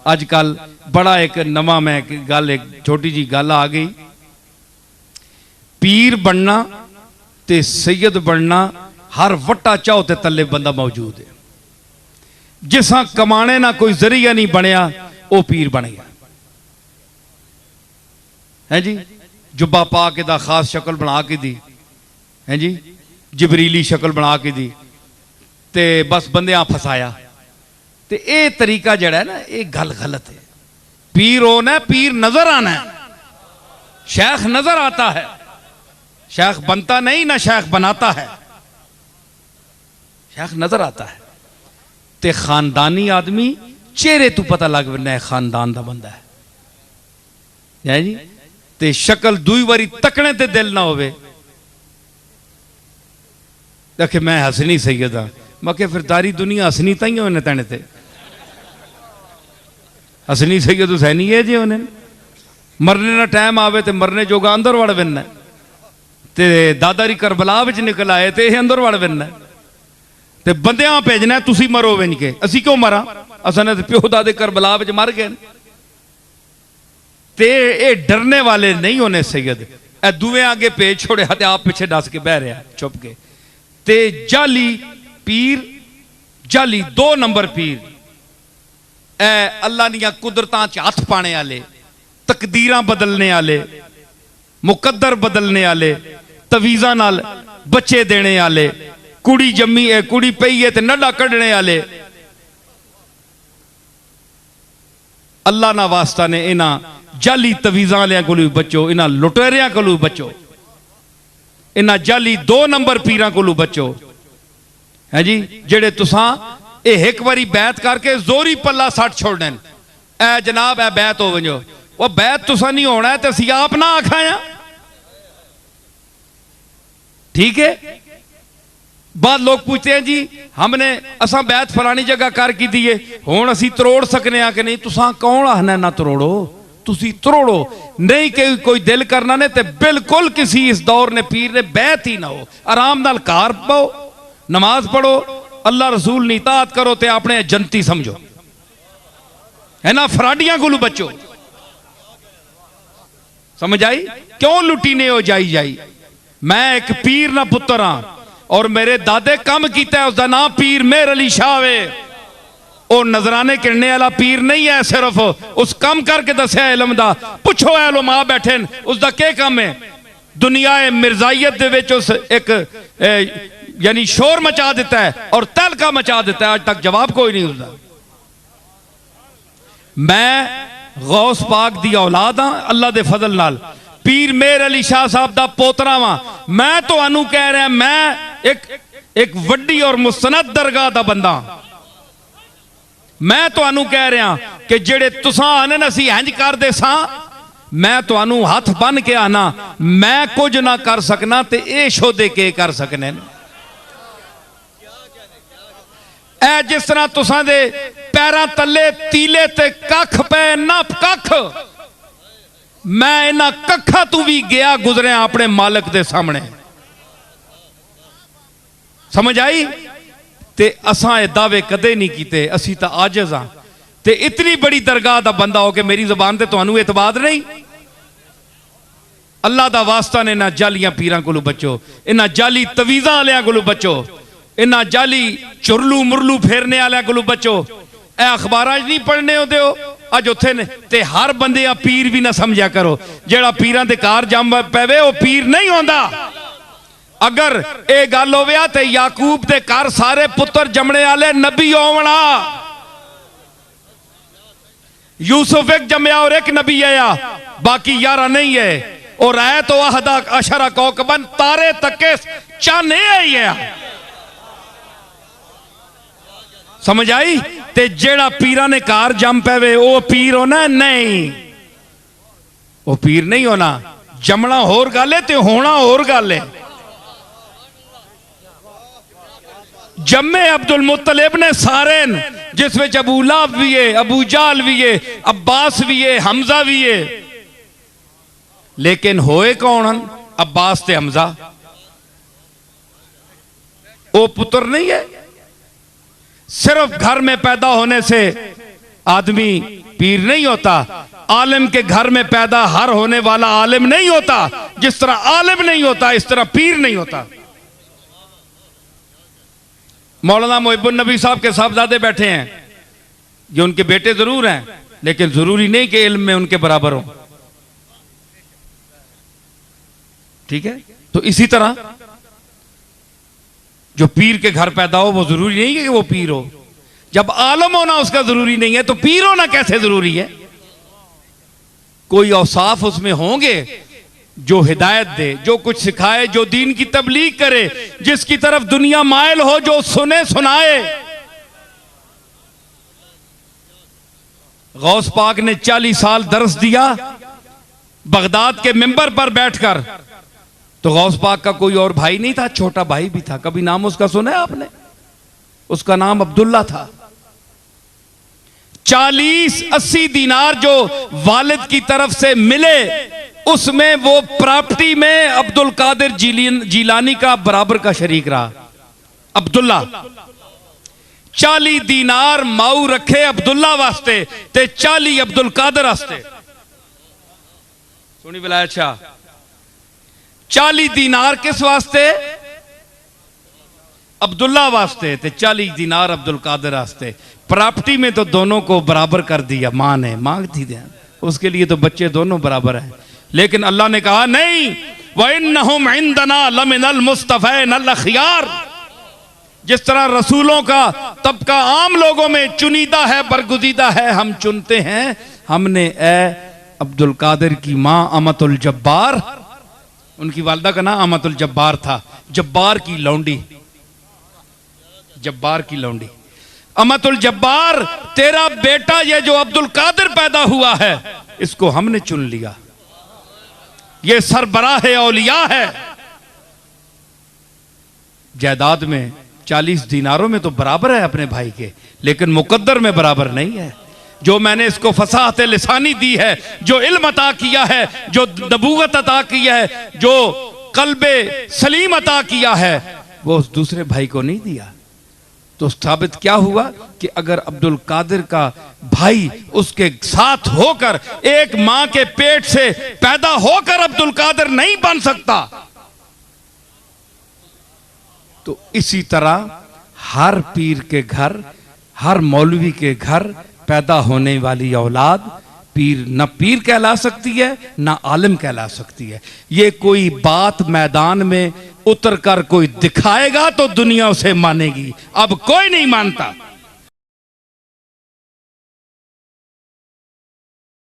अजकल बड़ा एक नवा मैं गल एक छोटी जी गल आ गई, पीर बनना ते सैयद बनना हर वट्टा चाहो ते तले बंदा मौजूद है। जिसा कमाने ना कोई जरिया नहीं बनया वो पीर बन गया है जी। जुब्बा पा के दा खास शक्ल बना के दी है जी, जबरीली शक्ल बना के दी ते बस बंदियां फसाया। ते ये तरीका जड़ा है ना ये गल गलत है। पीर होना है, पीर नजर आना है, शेख नजर आता है, शेख बनता नहीं ना शेख बनाता है, शेख नजर आता है। ते खानदानी आदमी चेहरे तो पता लग पैंदा है खानदान का बंदा है जी। ते शक्ल दुई बारी तकने ते दिल ना होवे, देखे मैं हसनी सैयद हाँ, मैं क्या फिर तारी दुनिया हसनी ताइयों उन्हें तने ते हसनी सैयद हुसैनी है जी। उन्हें मरने ना टाइम आवे ते मरने जोगा अंदर वड़ बनना ते दादारी करबला विच निकल आए ते अंदर वड़ बनना ते बंदियां भेजना तुसी मरो विंज के, असी क्यों मरा, असां ते प्यो दादे करबला विच मर गए। ते ये डरने वाले नहीं होने सैयद, ए दुए आगे पेज छोड़े ते आप पीछे दस के बह रहा चुप के। ते जाली पीर, जाली 2 नंबर पीर, ए अल्लाह दियां कुदरतां च हथ पाने वाले, तकदीरां बदलने वाले, मुकद्दर बदलने वाले, तवीज़ां नाल बच्चे देने वाले, कुड़ी जम्मी है कुड़ी पई है ते नड्डा कढ़ने वाले। अल्लाह ना वास्ता ने इन्हां जाली तवीज़ां वालियां कोलों भी बचो, इन्हां लुटेरियां कोलों भी बचो, इन्हां जाली 2 नंबर पीरां कोलों बचो है जी। जेड़े तुसां एक बारी बैत करके जोरी पल्ला सट छोड़ने, ए जनाब ए बैत हो वजो, वो बैत तुसा नहीं होना है तो असी आप ना आखाया ठीक है। बाद लोग पूछते हैं जी हमने असा बैत फलानी जगह कर की दिए हुण असी तरोड़ सकने आ कि नहीं, तुसा कौन आखना ना तरोड़ो, तुसी तरोड़ो नहीं कि कोई दिल करना ने ते बिल्कुल किसी इस दौर ने पीर ने बैत ही ना हो, आराम नाल कार पाओ, नमाज पढ़ो, अल्लाह रसूल नी इताअत करो ते अपने जनती समझो है ना, फराडियां कोलू बचो। समझ आई क्यों लुटी ने हो जाई जाई। मैं एक पीर ना पुत्र हाँ और मेरे दादे कम किया है, उसका नाम पीर मेहर अली शाह वे। वो नजराने किरने वाला पीर नहीं है, सिर्फ उस कम करके दसिया इलम दा। पुछो उलमा बैठे उसका क्या काम है। दुनिया मिर्जाइत दे विच उस एक यानी शोर मचा देता है और तहलका मचा देता है, आज तक जवाब कोई नहीं उसका। मैं गौस पाक दी औलाद हाँ अल्लाह दे फजल नाल, पीर मेहर अली शाह साहब दा पोतरा वा। मैं तो अनु कह रहा मैं एक वड्डी और मुस्तनद दरगाह दा बंदा। मैं तो अनु कह रहा कि जेड़े तुसां आने असी इंज कर दे सा, मैं तो अनु हाथ बन के आना मैं कुछ ना कर सकना ते ए शोदे के कर सकने। ए जिस तरह तुसां दे पैरां तले तीले ते कख पे ना कख, मैं इन्हां कखा तू भी गया गुजरिया अपने मालिक दे सामने। समझ आई। ते असां ये दावे कदे नहीं कीते, असी तो आजिज़ हाँ। ते इतनी बड़ी दरगाह दा बंदा हो के मेरी जुबान ते तुहानू एतबार नहीं। अल्लाह दा वास्ता ने इन्हां जालियां पीरां कोलों बचो, इन्हां जाली तवीज़ां वालियां कोलों बचो, इन्हां जाली चुरलू मुरलू फेरने वालियां कोलों बचो। ए अखबारां नहीं पढ़ने होते हो अज उत्थे ने ते हर बंदे आ पीर भी ना समझा करो। जेड़ा पीरां दे कार जम पवे वो पीर नहीं होंदा। अगर ये गल होवे ते याकूब दे घर सारे पुत्र जमने वाले नबी होवना, यूसुफ एक जमया और एक नबी आया, बाकी 11 नहीं है। और आए तो अहदा अशरा कौकबन, तारे तके चाने आई है। समझ आई। ते जेड़ा पीरा ने कार जम पवे वो पीर होना नहीं, वो पीर नहीं होना। जमना होर गल है ते होना होर गल है। जम्मे अब्दुल मुत्तलिब ने सारे जिस विच अबू लहब भी है, अबू जाल भी है, अब्बास भी है, हमजा भी है, लेकिन होए कौन अब्बास ते हमजा? वो पुत्र नहीं है। सिर्फ घर में पैदा होने से आदमी पीर नहीं होता। आलिम के घर में पैदा हर होने वाला आलिम नहीं होता। जिस तरह आलिम नहीं होता इस तरह पीर नहीं होता। मौलाना मोहिबुन नबी साहब के साहबजादे बैठे हैं, जो उनके बेटे जरूर हैं, लेकिन जरूरी नहीं कि इल्म में उनके बराबर हो। ठीक है, तो इसी तरह जो पीर के घर पैदा हो वो जरूरी नहीं है कि वो पीर हो। जब आलम होना उसका जरूरी नहीं है तो पीर होना कैसे जरूरी है? कोई औसाफ उसमें होंगे जो हिदायत दे, जो कुछ सिखाए, जो दीन की तबलीग करे, जिसकी तरफ दुनिया मायल हो, जो सुने सुनाए। गौस पाक ने 40 साल दर्स दिया बगदाद के मिंबर पर बैठकर। तो गौस पाक का कोई और भाई नहीं था, छोटा भाई भी था। कभी नाम उसका सुना है आपने? उसका नाम अब्दुल्ला था। 40-80 दीनार जो वालिद की तरफ से मिले, उसमें वो प्रॉपर्टी में अब्दुल कादिर जीलानी का बराबर का शरीक रहा। अब्दुल्ला 40 दीनार माऊ रखे अब्दुल्ला वास्ते ते 40 अब्दुल कादिर वास्ते। सुनी बुलाया? अच्छा, 40 दीनार किस वास्ते? अब्दुल्ला वास्ते, ते 40 दीनार अब्दुल कादिर वास्ते। प्रॉपर्टी में तो दोनों को बराबर कर दिया। मां ने मांगती थी, उसके लिए तो बच्चे दोनों बराबर हैं। लेकिन अल्लाह ने कहा नहीं, वइन्नहुम इंदना लमिनल मुस्तफैनल अखयार। जिस तरह रसूलों का तबका आम लोगों में चुनीदा है, बरगुजीदा है, हम चुनते हैं, हमने ए अब्दुल कादिर की मां अमतुल जब्बार, उनकी वालदा का नाम अमतुल जब्बार था, जब्बार की लौंडी, जब्बार की लौंडी, अमतुल जब्बार, तेरा बेटा ये जो अब्दुल कादिर पैदा हुआ है, इसको हमने चुन लिया, ये सरबराह औलिया है। जायदाद में 40 दीनारों में तो बराबर है अपने भाई के, लेकिन मुकद्दर में बराबर नहीं है। जो मैंने इसको फसाहत लिसानी दी है, जो इल्म अता किया है, जो नबूवत अता किया है, जो कल्बे सलीम अता किया है, वो उस दूसरे भाई को नहीं दिया। तो साबित क्या हुआ कि अगर अब्दुल कादिर का भाई उसके साथ होकर, एक मां के पेट से पैदा होकर अब्दुल कादिर नहीं बन सकता, तो इसी तरह हर पीर के घर, हर मौलवी के घर पैदा होने वाली औलाद पीर न पीर कहला सकती है न आलिम कहला सकती है। ये कोई बात मैदान में उतर कर कोई दिखाएगा तो दुनिया उसे मानेगी, अब कोई नहीं मानता।